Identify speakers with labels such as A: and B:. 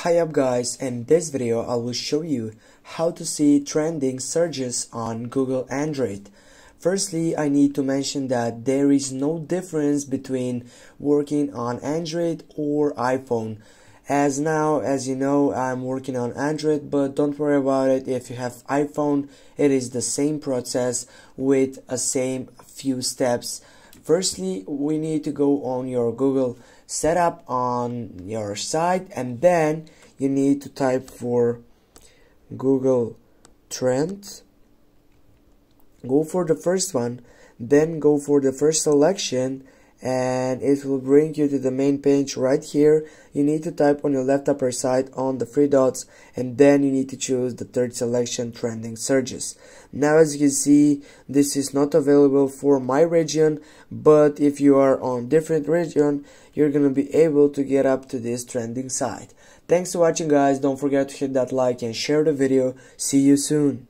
A: Hi up guys, in this video I will show you how to see trending searches on Google Android. Firstly, I need to mention that there is no difference between working on Android or iPhone. As you know, I'm working on Android, but don't worry about it. If you have iPhone, it is the same process with a same few steps. Firstly, we need to go on your Google setup on your site, and then you need to type for Google Trends. Go for the first one, then go for the first selection, and it will bring you to the main page right here. You need to type on your left upper side on the three dots, and then you need to choose the third selection, trending searches. Now as you can see, this is not available for my region, but if you are on different region, you're gonna be able to get up to this trending site. Thanks for watching guys. Don't forget to hit that like and share the video. See you soon.